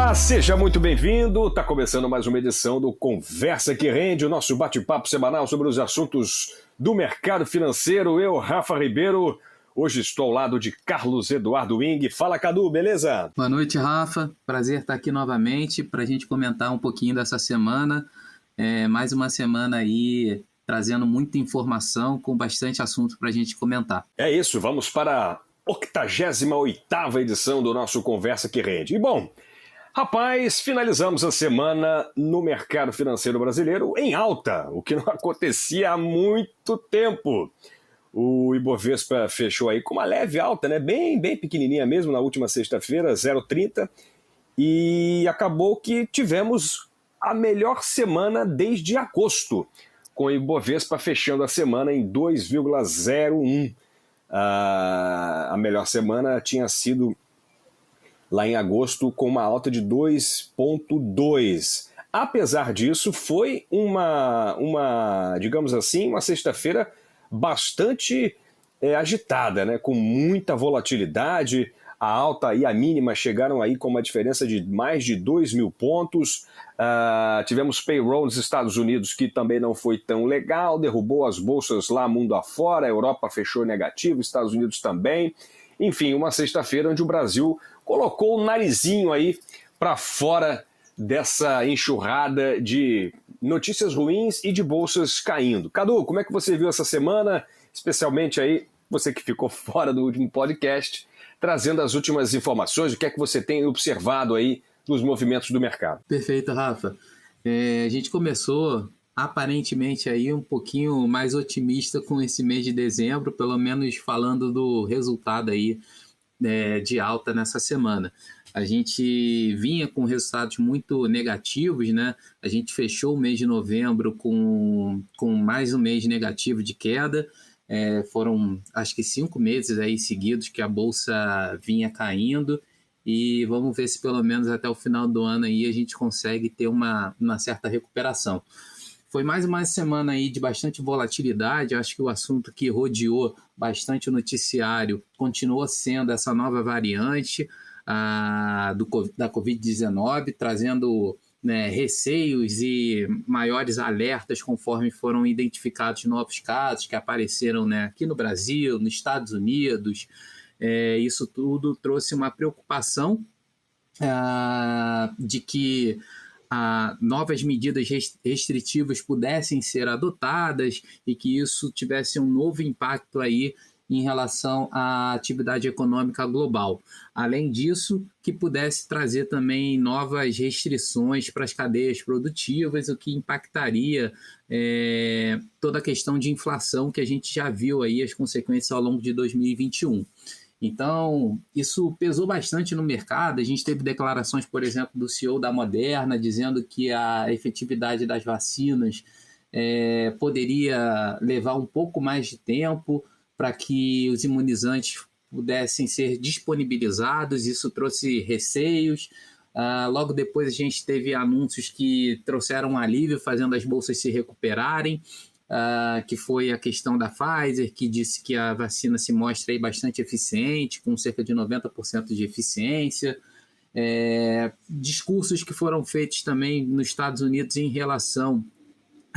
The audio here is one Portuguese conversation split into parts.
Olá, seja muito bem-vindo. Está começando mais uma edição do Conversa que Rende, o nosso bate-papo semanal sobre os assuntos do mercado financeiro. Eu, Rafa Ribeiro, hoje estou ao lado de Carlos Eduardo Wing. Fala, Cadu, beleza? Boa noite, Rafa. Prazer estar aqui novamente para a gente comentar um pouquinho dessa semana. Mais uma semana aí trazendo muita informação, com bastante assunto para a gente comentar. É isso, vamos para a 88ª edição do nosso Conversa que Rende. E bom, rapaz, finalizamos a semana no mercado financeiro brasileiro em alta, o que não acontecia há muito tempo. O Ibovespa fechou aí com uma leve alta, né? Bem pequenininha mesmo, na última sexta-feira, 0,30, e acabou que tivemos a melhor semana desde agosto, com o Ibovespa fechando a semana em 2,01. A melhor semana tinha sido lá em agosto, com uma alta de 2,2. Apesar disso, foi digamos assim, uma sexta-feira bastante agitada, né? Com muita volatilidade. A alta e a mínima chegaram aí com uma diferença de mais de 2.000 pontos. Tivemos payroll nos Estados Unidos, que também não foi tão legal, derrubou as bolsas lá mundo afora, a Europa fechou negativo, Estados Unidos também. Enfim, uma sexta-feira onde o Brasil colocou o narizinho aí para fora dessa enxurrada de notícias ruins e de bolsas caindo. Cadu, como é que você viu essa semana, especialmente aí você que ficou fora do último podcast, trazendo as últimas informações, o que é que você tem observado aí dos movimentos do mercado? Perfeito, Rafa. A gente começou aparentemente aí um pouquinho mais otimista com esse mês de dezembro, pelo menos falando do resultado aí de alta nessa semana. A gente vinha com resultados muito negativos, né? A gente fechou o mês de novembro com mais um mês negativo de queda. Foram, acho que 5 meses aí seguidos que a Bolsa vinha caindo, e vamos ver se pelo menos até o final do ano aí a gente consegue ter uma certa recuperação. Foi mais uma semana aí de bastante volatilidade. Eu acho que o assunto que rodeou bastante o noticiário continua sendo essa nova variante da Covid-19, trazendo receios e maiores alertas conforme foram identificados novos casos que apareceram aqui no Brasil, nos Estados Unidos. Isso tudo trouxe uma preocupação de que novas medidas restritivas pudessem ser adotadas e que isso tivesse um novo impacto aí em relação à atividade econômica global. Além disso, que pudesse trazer também novas restrições para as cadeias produtivas, o que impactaria toda a questão de inflação que a gente já viu aí as consequências ao longo de 2021. Então, isso pesou bastante no mercado. A gente teve declarações, por exemplo, do CEO da Moderna, dizendo que a efetividade das vacinas poderia levar um pouco mais de tempo para que os imunizantes pudessem ser disponibilizados. Isso trouxe receios. Logo depois a gente teve anúncios que trouxeram um alívio, fazendo as bolsas se recuperarem. Que foi a questão da Pfizer, que disse que a vacina se mostra aí bastante eficiente, com cerca de 90% de eficiência. Discursos que foram feitos também nos Estados Unidos em relação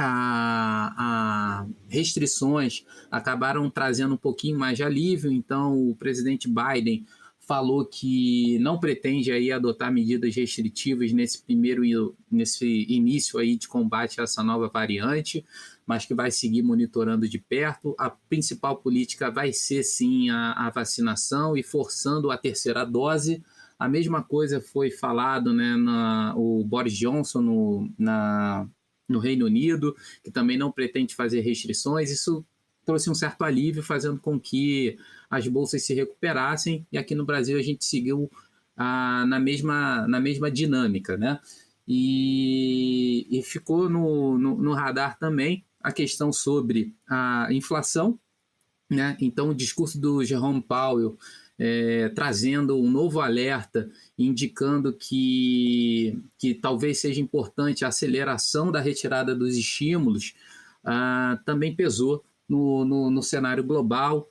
a restrições acabaram trazendo um pouquinho mais de alívio. Então, o presidente Biden falou que não pretende aí adotar medidas restritivas nesse início aí de combate a essa nova variante, mas que vai seguir monitorando de perto. A principal política vai ser, sim, a vacinação e forçando a terceira dose. A mesma coisa foi falado, o Boris Johnson no Reino Unido, que também não pretende fazer restrições. Isso trouxe um certo alívio, fazendo com que as bolsas se recuperassem, e aqui no Brasil a gente seguiu na mesma dinâmica, né? E ficou no radar também a questão sobre a inflação, né? Então, o discurso do Jerome Powell trazendo um novo alerta, indicando que talvez seja importante a aceleração da retirada dos estímulos, também pesou no cenário global.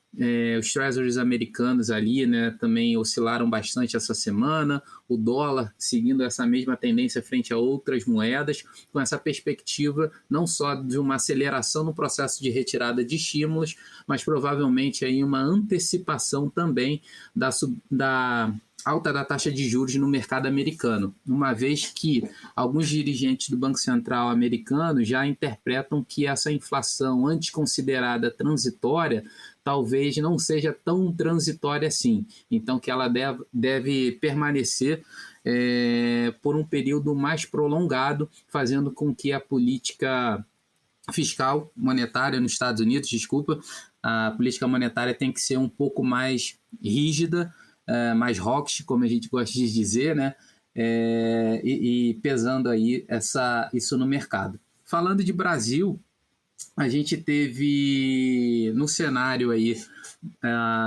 Os treasuries americanos ali, né, também oscilaram bastante essa semana, o dólar seguindo essa mesma tendência frente a outras moedas, com essa perspectiva não só de uma aceleração no processo de retirada de estímulos, mas provavelmente aí uma antecipação também da alta da taxa de juros no mercado americano, uma vez que alguns dirigentes do Banco Central americano já interpretam que essa inflação antes considerada transitória talvez não seja tão transitória assim. Então, que ela deve permanecer por um período mais prolongado, fazendo com que a política fiscal monetária nos Estados Unidos, a política monetária tem que ser um pouco mais rígida, mais hawkish, como a gente gosta de dizer, né? E pesando aí isso no mercado. Falando de Brasil, a gente teve no cenário aí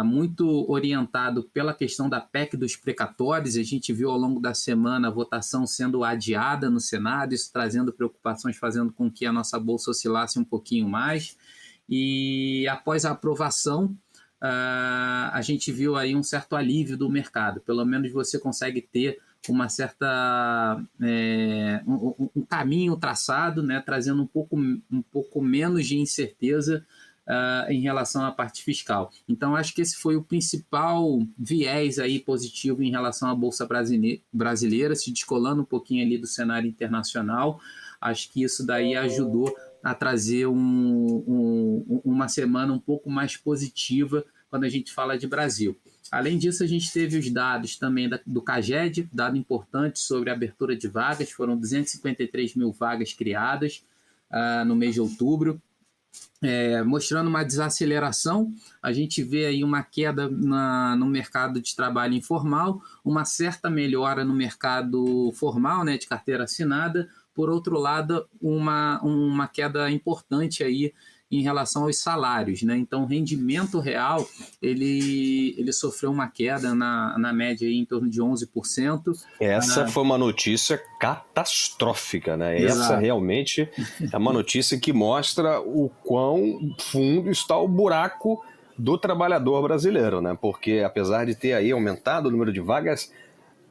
muito orientado pela questão da PEC dos precatórios. A gente viu ao longo da semana a votação sendo adiada no Senado, isso trazendo preocupações, fazendo com que a nossa bolsa oscilasse um pouquinho mais. E após a aprovação, a gente viu aí um certo alívio do mercado. Pelo menos você consegue ter uma certa um caminho traçado, né, trazendo um pouco menos de incerteza em relação à parte fiscal. Então, acho que esse foi o principal viés aí positivo em relação à Bolsa brasileira, se descolando um pouquinho ali do cenário internacional. Acho que isso daí ajudou a trazer uma semana um pouco mais positiva quando a gente fala de Brasil. Além disso, a gente teve os dados também do CAGED, dado importante sobre a abertura de vagas, foram 253 mil vagas criadas no mês de outubro, mostrando uma desaceleração. A gente vê aí uma queda no mercado de trabalho informal, uma certa melhora no mercado formal, né, de carteira assinada. Por outro lado, uma queda importante aí em relação aos salários, né? Então, o rendimento real, ele sofreu uma queda na média aí, em torno de 11%. Essa foi uma notícia catastrófica, né? Exato. Essa realmente é uma notícia que mostra o quão fundo está o buraco do trabalhador brasileiro, né? Porque apesar de ter aí aumentado o número de vagas,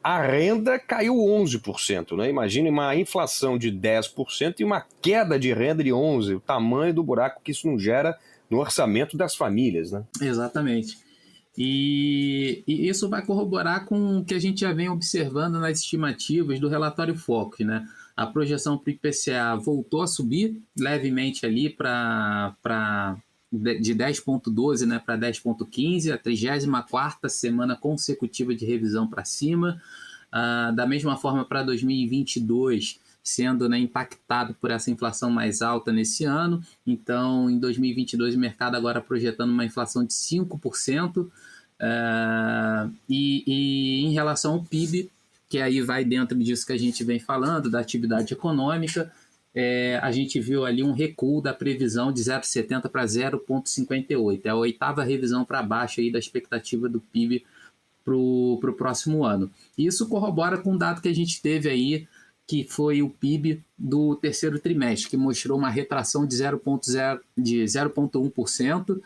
a renda caiu 11%, né? Imagine uma inflação de 10% e uma queda de renda de 11%, o tamanho do buraco que isso não gera no orçamento das famílias, né? Exatamente. E isso vai corroborar com o que a gente já vem observando nas estimativas do relatório Focus, né? A projeção para o IPCA voltou a subir levemente ali de 10,12, né, para 10,15, a 34ª semana consecutiva de revisão para cima. Da mesma forma para 2022, sendo, né, impactado por essa inflação mais alta nesse ano. Então, em 2022, o mercado agora projetando uma inflação de 5%. E em relação ao PIB, que aí vai dentro disso que a gente vem falando, da atividade econômica, a gente viu ali um recuo da previsão de 0,70 para 0,58. É a 8ª revisão para baixo aí da expectativa do PIB para o próximo ano. Isso corrobora com um dado que a gente teve aí, que foi o PIB do terceiro trimestre, que mostrou uma retração de 0,1%.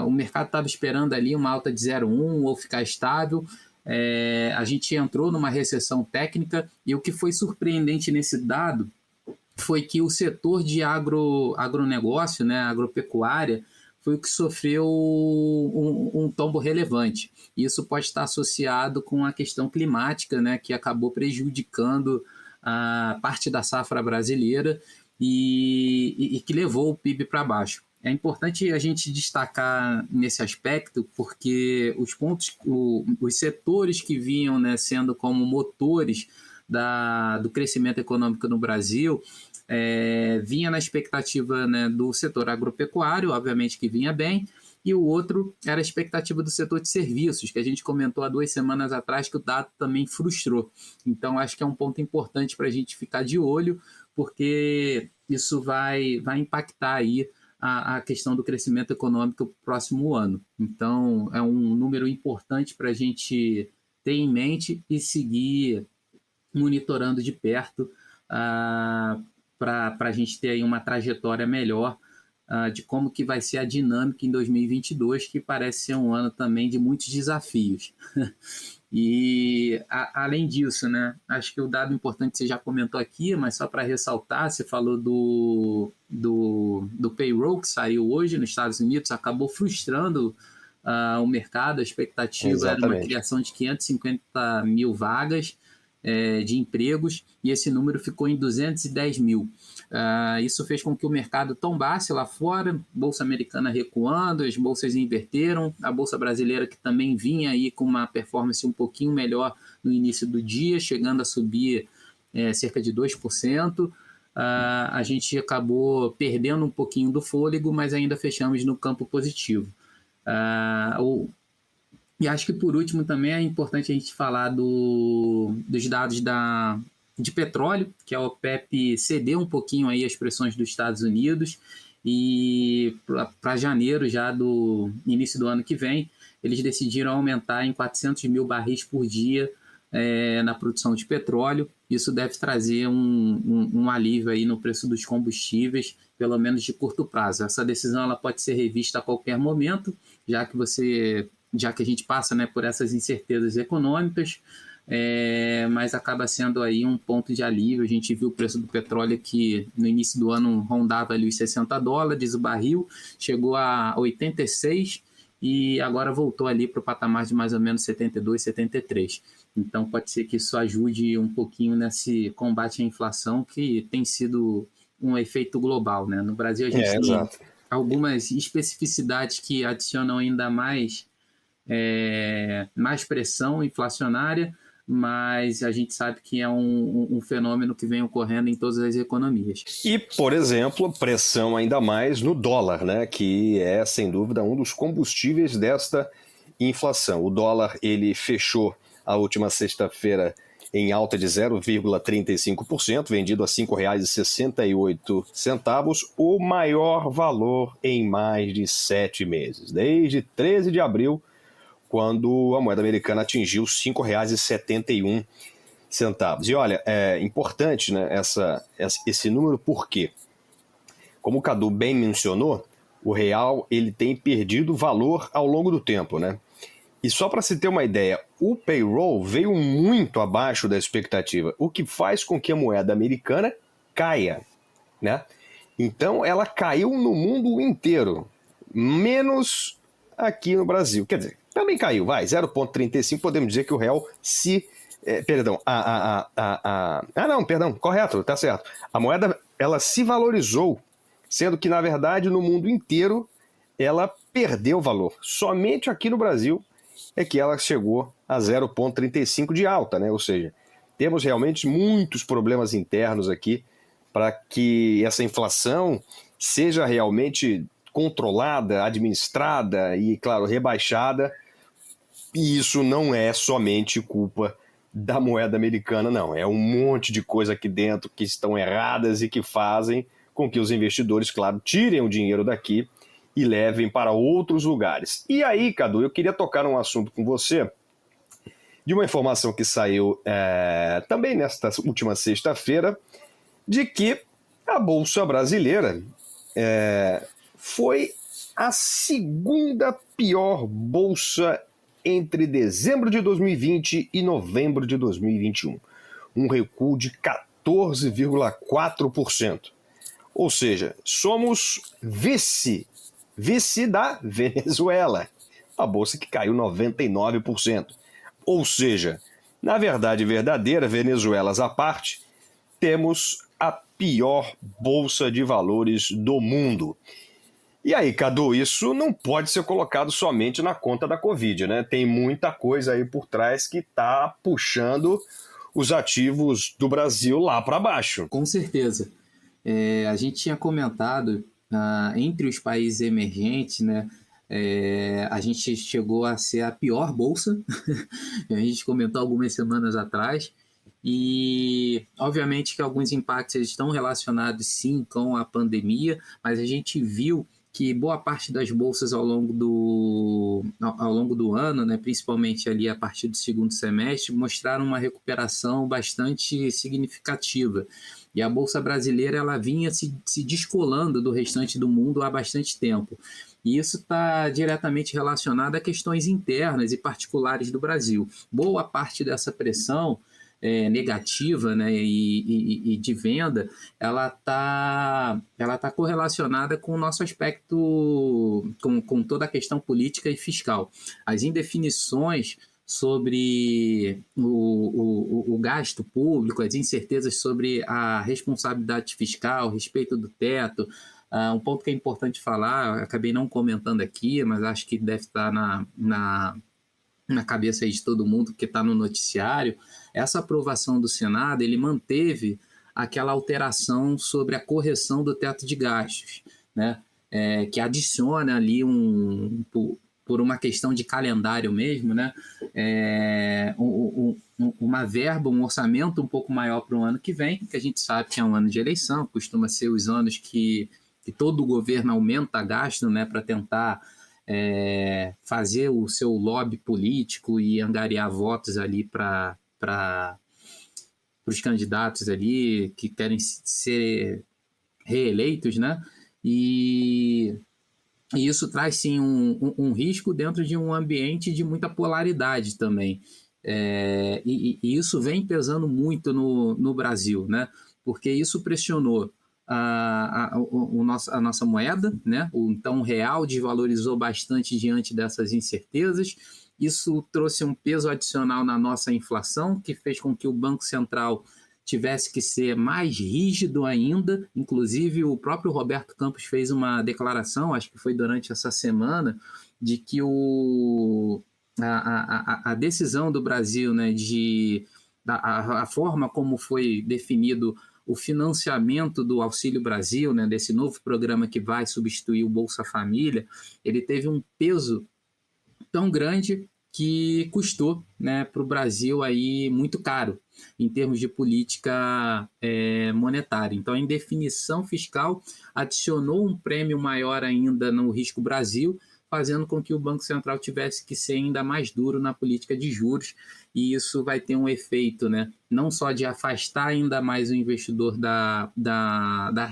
O mercado estava esperando ali uma alta de 0,1% ou ficar estável. A gente entrou numa recessão técnica e o que foi surpreendente nesse dado foi que o setor de agronegócio, né, agropecuária, foi o que sofreu um tombo relevante. Isso pode estar associado com a questão climática, né, que acabou prejudicando a parte da safra brasileira e que levou o PIB para baixo. É importante a gente destacar nesse aspecto, porque os setores que vinham, né, sendo como motores do crescimento econômico no Brasil, vinha na expectativa, né, do setor agropecuário, obviamente que vinha bem, e o outro era a expectativa do setor de serviços, que a gente comentou há 2 semanas atrás que o dado também frustrou. Então, acho que é um ponto importante para a gente ficar de olho, porque isso vai impactar aí a questão do crescimento econômico para o próximo ano. Então, é um número importante para a gente ter em mente e seguir monitorando de perto para a gente ter aí uma trajetória melhor de como que vai ser a dinâmica em 2022, que parece ser um ano também de muitos desafios. E, além disso, né, acho que o dado importante você já comentou aqui, mas só para ressaltar, você falou do payroll que saiu hoje nos Estados Unidos, acabou frustrando o mercado. A expectativa era uma Exatamente. criação de 550 mil vagas de empregos, e esse número ficou em 210 mil. Isso fez com que o mercado tombasse lá fora, Bolsa Americana recuando, as bolsas inverteram, a Bolsa Brasileira, que também vinha aí com uma performance um pouquinho melhor no início do dia, chegando a subir cerca de 2%. A gente acabou perdendo um pouquinho do fôlego, mas ainda fechamos no campo positivo. E acho que, por último, também é importante a gente falar dos dados de petróleo, que a OPEP cedeu um pouquinho aí as pressões dos Estados Unidos, e para janeiro, já do início do ano que vem, eles decidiram aumentar em 400 mil barris por dia na produção de petróleo. Isso deve trazer um alívio aí no preço dos combustíveis, pelo menos de curto prazo. Essa decisão ela pode ser revista a qualquer momento, já que a gente passa, né, por essas incertezas econômicas, mas acaba sendo aí um ponto de alívio. A gente viu o preço do petróleo que no início do ano rondava ali os $60 o barril, chegou a 86 e agora voltou ali para o patamar de mais ou menos 72, 73. Então pode ser que isso ajude um pouquinho nesse combate à inflação, que tem sido um efeito global, né? No Brasil a gente tem Exato. algumas especificidades que adicionam ainda mais pressão inflacionária, mas a gente sabe que é um fenômeno que vem ocorrendo em todas as economias. E, por exemplo, pressão ainda mais no dólar, né, que é, sem dúvida, um dos combustíveis desta inflação. O dólar ele fechou a última sexta-feira em alta de 0,35%, vendido a R$ 5,68, o maior valor em mais de 7 meses, desde 13 de abril, quando a moeda americana atingiu R$ 5,71. E olha, é importante, né, esse número, porque, como o Cadu bem mencionou, o real ele tem perdido valor ao longo do tempo, né? E só para se ter uma ideia, o payroll veio muito abaixo da expectativa, o que faz com que a moeda americana caia, né? Então ela caiu no mundo inteiro, menos aqui no Brasil. Quer dizer, também caiu, vai, 0,35, podemos dizer que o real correto, tá certo. A moeda, ela se valorizou, sendo que, na verdade, no mundo inteiro, ela perdeu valor. Somente aqui no Brasil é que ela chegou a 0,35 de alta, né? Ou seja, temos realmente muitos problemas internos aqui para que essa inflação seja realmente controlada, administrada e, claro, rebaixada. E isso não é somente culpa da moeda americana, não. É um monte de coisa aqui dentro que estão erradas e que fazem com que os investidores, claro, tirem o dinheiro daqui e levem para outros lugares. E aí, Cadu, eu queria tocar num assunto com você, de uma informação que saiu também nesta última sexta-feira, de que a Bolsa Brasileira foi a segunda pior bolsa entre dezembro de 2020 e novembro de 2021. Um recuo de 14,4%. Ou seja, somos vice da Venezuela, a bolsa que caiu 99%. Ou seja, na verdade verdadeira, Venezuelas à parte, temos a pior bolsa de valores do mundo. E aí, Cadu, isso não pode ser colocado somente na conta da Covid, né? Tem muita coisa aí por trás que está puxando os ativos do Brasil lá para baixo. Com certeza. A gente tinha comentado, entre os países emergentes, né? A gente chegou a ser a pior bolsa, a gente comentou algumas semanas atrás, e obviamente que alguns impactos estão relacionados sim com a pandemia, mas a gente viu que boa parte das bolsas ao longo do ano, né, principalmente ali a partir do segundo semestre, mostraram uma recuperação bastante significativa. E a Bolsa Brasileira ela vinha se descolando do restante do mundo há bastante tempo. E isso está diretamente relacionado a questões internas e particulares do Brasil. Boa parte dessa pressão negativa, né, e de venda, ela tá correlacionada com o nosso aspecto, com toda a questão política e fiscal. As indefinições sobre o gasto público, as incertezas sobre a responsabilidade fiscal, respeito do teto. Um ponto que é importante falar, acabei não comentando aqui, mas acho que deve estar na cabeça aí de todo mundo que está no noticiário. Essa aprovação do Senado, ele manteve aquela alteração sobre a correção do teto de gastos, né? Que adiciona ali por uma questão de calendário mesmo, né? Uma verba, um orçamento um pouco maior para o ano que vem, que a gente sabe que é um ano de eleição, costuma ser os anos que todo o governo aumenta gasto, né, para tentar fazer o seu lobby político e angariar votos ali para os candidatos ali que querem ser reeleitos, né? E isso traz, sim, um risco dentro de um ambiente de muita polaridade também. E isso vem pesando muito no Brasil, né? Porque isso pressionou a nossa moeda, né? Então o real desvalorizou bastante diante dessas incertezas. Isso trouxe um peso adicional na nossa inflação, que fez com que o Banco Central tivesse que ser mais rígido ainda. Inclusive, o próprio Roberto Campos fez uma declaração, acho que foi durante essa semana, de que a decisão do Brasil, né, a forma como foi definido o financiamento do Auxílio Brasil, né, desse novo programa que vai substituir o Bolsa Família, ele teve um peso tão grande que custou, né, para o Brasil aí muito caro em termos de política monetária. Então, a indefinição fiscal adicionou um prêmio maior ainda no risco Brasil, fazendo com que o Banco Central tivesse que ser ainda mais duro na política de juros, e isso vai ter um efeito, né, não só de afastar ainda mais o investidor da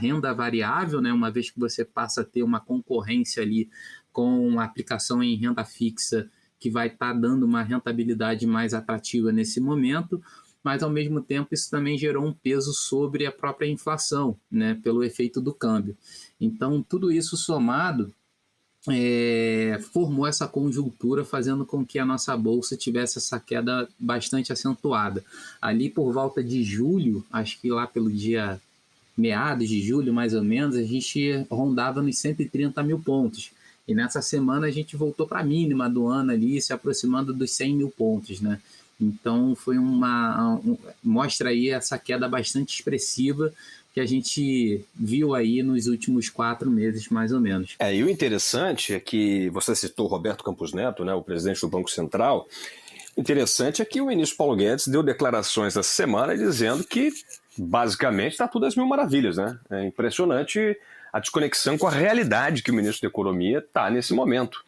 renda variável, né, uma vez que você passa a ter uma concorrência ali com a aplicação em renda fixa, que vai estar dando uma rentabilidade mais atrativa nesse momento, mas ao mesmo tempo isso também gerou um peso sobre a própria inflação, né, pelo efeito do câmbio. Então, tudo isso somado formou essa conjuntura, fazendo com que a nossa bolsa tivesse essa queda bastante acentuada. Ali por volta de julho, acho que lá pelo dia meados de julho mais ou menos, a gente rondava nos 130 mil pontos. E nessa semana a gente voltou para a mínima do ano ali, se aproximando dos 100 mil pontos, né? Então foi mostra aí essa queda bastante expressiva que a gente viu aí nos últimos 4 meses, mais ou menos. E o interessante é que você citou Roberto Campos Neto, né, o presidente do Banco Central. O interessante é que o ministro Paulo Guedes deu declarações essa semana dizendo que basicamente está tudo às mil maravilhas, né? É impressionante a desconexão com a realidade que o ministro da Economia está nesse momento.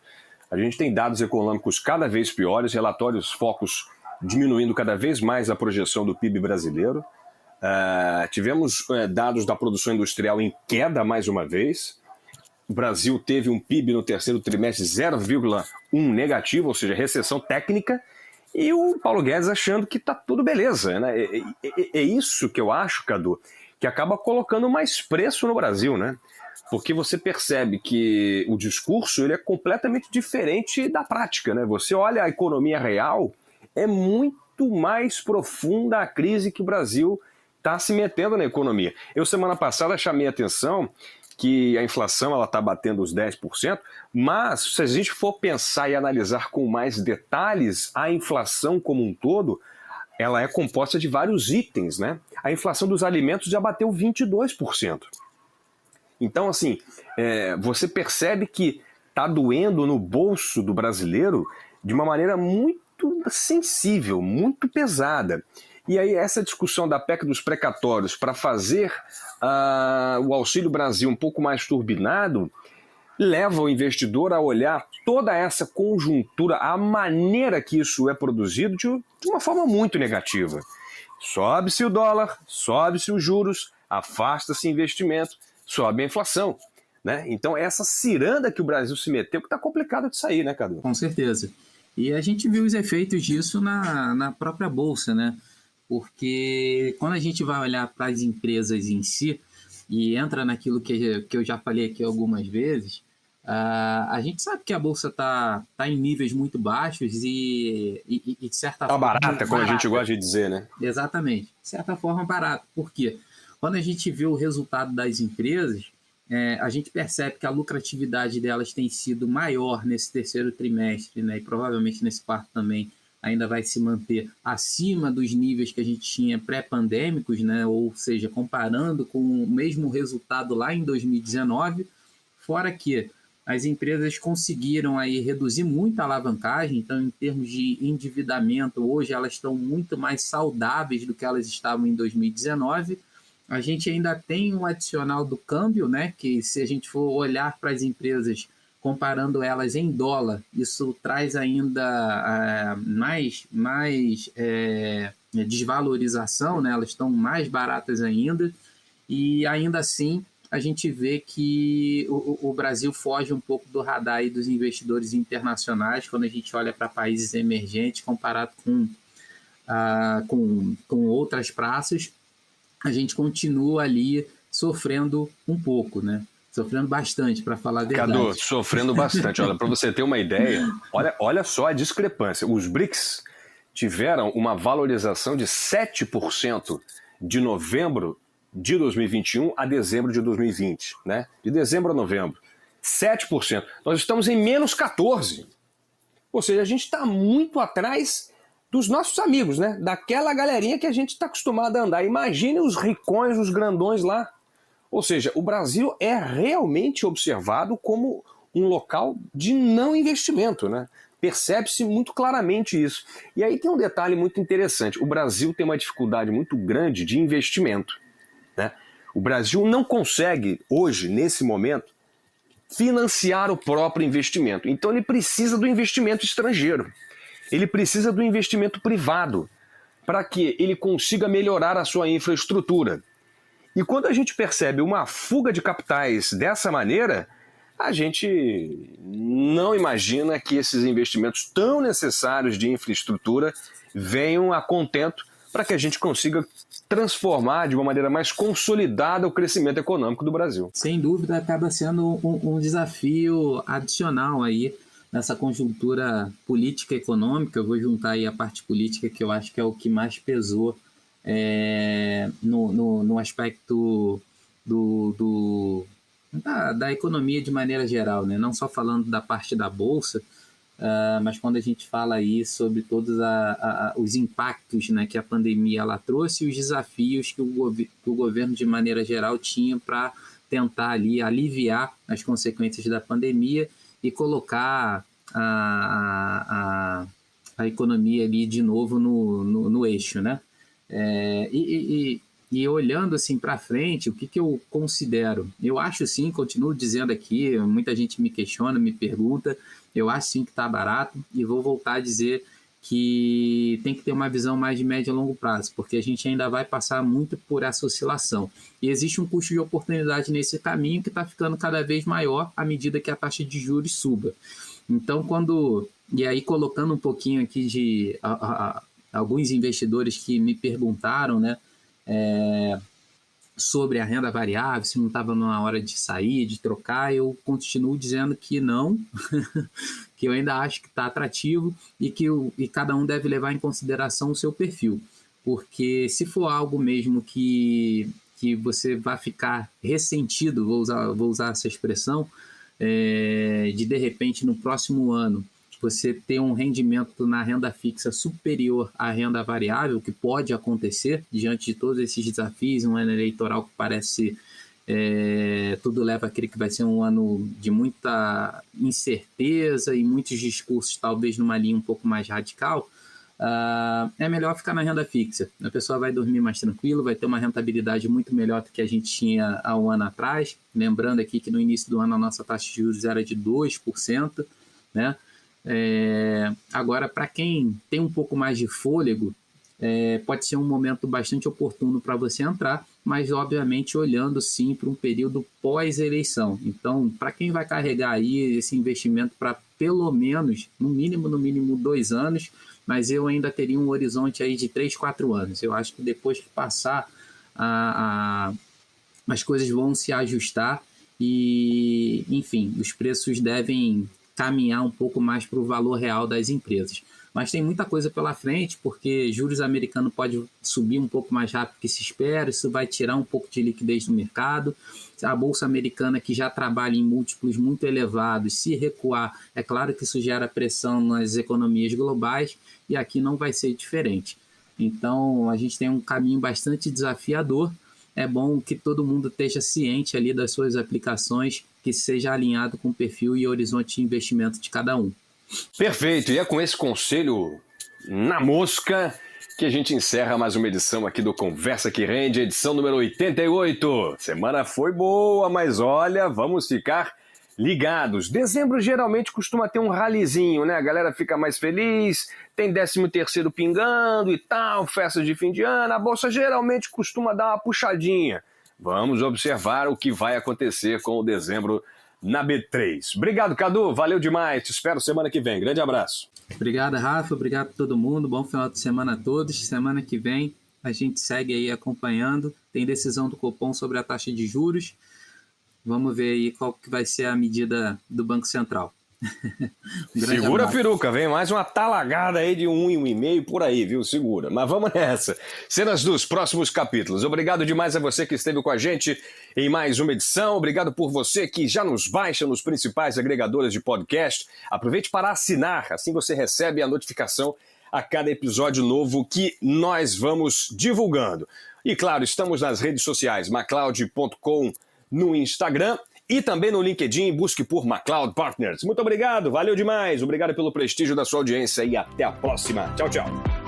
A gente tem dados econômicos cada vez piores, relatórios focos diminuindo cada vez mais a projeção do PIB brasileiro. Tivemos dados da produção industrial em queda mais uma vez. O Brasil teve um PIB no terceiro trimestre 0,1 negativo, ou seja, recessão técnica, e o Paulo Guedes achando que está tudo beleza, né? É isso que eu acho, Cadu, que acaba colocando mais preço no Brasil, né? Porque você percebe que o discurso ele é completamente diferente da prática, né? Você olha a economia real, é muito mais profunda a crise que o Brasil está se metendo na economia. Eu, semana passada, chamei a atenção que a inflação está batendo os 10%, mas se a gente for pensar e analisar com mais detalhes, a inflação como um todo, ela é composta de vários itens, né? A inflação dos alimentos já bateu 22%. Então, assim, você percebe que está doendo no bolso do brasileiro de uma maneira muito sensível, muito pesada. E aí essa discussão da PEC dos precatórios para fazer o Auxílio Brasil um pouco mais turbinado leva o investidor a olhar toda essa conjuntura, a maneira que isso é produzido de uma forma muito negativa. Sobe-se o dólar, sobe-se os juros, afasta-se investimento, sobe a inflação, né? Então, essa ciranda que o Brasil se meteu, que está complicado de sair, né, Cadu? Com certeza. E a gente viu os efeitos disso na própria Bolsa, né? Porque quando a gente vai olhar para as empresas em si, e entra naquilo que eu já falei aqui algumas vezes, a gente sabe que a Bolsa tá em níveis muito baixos e de certa Tá forma... barata, como a gente gosta de dizer, né? Exatamente. De certa forma, barato. Por quê? Quando a gente vê o resultado das empresas, a gente percebe que a lucratividade delas tem sido maior nesse terceiro trimestre, né? E provavelmente nesse quarto também ainda vai se manter acima dos níveis que a gente tinha pré-pandêmicos, né? Ou seja, comparando com o mesmo resultado lá em 2019, fora que as empresas conseguiram aí reduzir muito a alavancagem, então em termos de endividamento, hoje elas estão muito mais saudáveis do que elas estavam em 2019. A gente ainda tem um adicional do câmbio, né? Que se a gente for olhar para as empresas comparando elas em dólar, isso traz ainda mais desvalorização, né? Elas estão mais baratas ainda, e ainda assim a gente vê que o Brasil foge um pouco do radar aí dos investidores internacionais quando a gente olha para países emergentes comparado com outras praças. A gente continua ali sofrendo um pouco, né? Sofrendo bastante, para falar a verdade. Cadu, sofrendo bastante. Olha, para você ter uma ideia, olha só a discrepância. Os BRICS tiveram uma valorização de 7% de novembro de 2021 a dezembro de 2020, né? De dezembro a novembro. 7%. Nós estamos em menos 14%. Ou seja, a gente está muito atrás dos nossos amigos, né? Daquela galerinha que a gente está acostumado a andar. Imagine os ricões, os grandões lá. Ou seja, o Brasil é realmente observado como um local de não investimento, né? Percebe-se muito claramente isso. E aí tem um detalhe muito interessante. O Brasil tem uma dificuldade muito grande de investimento, né? O Brasil não consegue, hoje, nesse momento, financiar o próprio investimento. Então ele precisa do investimento estrangeiro. Ele precisa do investimento privado para que ele consiga melhorar a sua infraestrutura. E quando a gente percebe uma fuga de capitais dessa maneira, a gente não imagina que esses investimentos tão necessários de infraestrutura venham a contento para que a gente consiga transformar de uma maneira mais consolidada o crescimento econômico do Brasil. Sem dúvida, acaba sendo um desafio adicional aí nessa conjuntura política e econômica. Eu vou juntar aí a parte política, que eu acho que é o que mais pesou no aspecto da economia de maneira geral, né? Não só falando da parte da Bolsa, mas quando a gente fala aí sobre todos os impactos, né, que a pandemia ela trouxe e os desafios que o governo de maneira geral tinha para tentar ali aliviar as consequências da pandemia e colocar a economia ali de novo no eixo, né? E olhando assim para frente, o que eu considero? Eu acho sim, continuo dizendo aqui, muita gente me questiona, me pergunta, eu acho sim que está barato e vou voltar a dizer que tem que ter uma visão mais de médio e longo prazo, porque a gente ainda vai passar muito por essa oscilação. E existe um custo de oportunidade nesse caminho que está ficando cada vez maior à medida que a taxa de juros suba. Então, e aí colocando um pouquinho aqui de alguns investidores que me perguntaram, né, sobre a renda variável, se não estava na hora de sair, de trocar, eu continuo dizendo que não, que eu ainda acho que está atrativo e que cada um deve levar em consideração o seu perfil, porque se for algo mesmo que você vai ficar ressentido, vou usar essa expressão, de repente no próximo ano você ter um rendimento na renda fixa superior à renda variável, que pode acontecer diante de todos esses desafios, um ano eleitoral que parece tudo leva a crer que vai ser um ano de muita incerteza e muitos discursos talvez numa linha um pouco mais radical, é melhor ficar na renda fixa. A pessoa vai dormir mais tranquilo, vai ter uma rentabilidade muito melhor do que a gente tinha há um ano atrás. Lembrando aqui que no início do ano a nossa taxa de juros era de 2%, né? Agora, para quem tem um pouco mais de fôlego, pode ser um momento bastante oportuno para você entrar, mas obviamente olhando sim para um período pós-eleição. Então, para quem vai carregar aí esse investimento para pelo menos, no mínimo 2 anos, mas eu ainda teria um horizonte aí de 3, 4 anos. Eu acho que depois que passar, as coisas vão se ajustar e, enfim, os preços devem caminhar um pouco mais para o valor real das empresas. Mas tem muita coisa pela frente, porque juros americanos pode subir um pouco mais rápido que se espera, isso vai tirar um pouco de liquidez do mercado. A Bolsa Americana, que já trabalha em múltiplos muito elevados, se recuar, é claro que isso gera pressão nas economias globais, e aqui não vai ser diferente. Então, a gente tem um caminho bastante desafiador. É bom que todo mundo esteja ciente ali das suas aplicações, que seja alinhado com o perfil e horizonte de investimento de cada um. Perfeito, e é com esse conselho na mosca que a gente encerra mais uma edição aqui do Conversa que Rende, edição número 88. Semana foi boa, mas olha, vamos ficar ligados. Dezembro geralmente costuma ter um ralizinho, né? A galera fica mais feliz, tem 13º pingando e tal, festa de fim de ano, a bolsa geralmente costuma dar uma puxadinha. Vamos observar o que vai acontecer com o dezembro na B3. Obrigado, Cadu. Valeu demais. Te espero semana que vem. Grande abraço. Obrigado, Rafa. Obrigado a todo mundo. Bom final de semana a todos. Semana que vem a gente segue aí acompanhando. Tem decisão do Copom sobre a taxa de juros. Vamos ver aí qual que vai ser a medida do Banco Central. Segura a peruca, vem mais uma talagada aí de 1,5 por aí, viu? Segura. Mas vamos nessa. Cenas dos próximos capítulos. Obrigado demais a você que esteve com a gente em mais uma edição. Obrigado por você que já nos baixa nos principais agregadores de podcast. Aproveite para assinar, assim você recebe a notificação a cada episódio novo que nós vamos divulgando. E claro, estamos nas redes sociais, macleod.com no Instagram. E também no LinkedIn, busque por MacLeod Partners. Muito obrigado, valeu demais. Obrigado pelo prestígio da sua audiência e até a próxima. Tchau, tchau.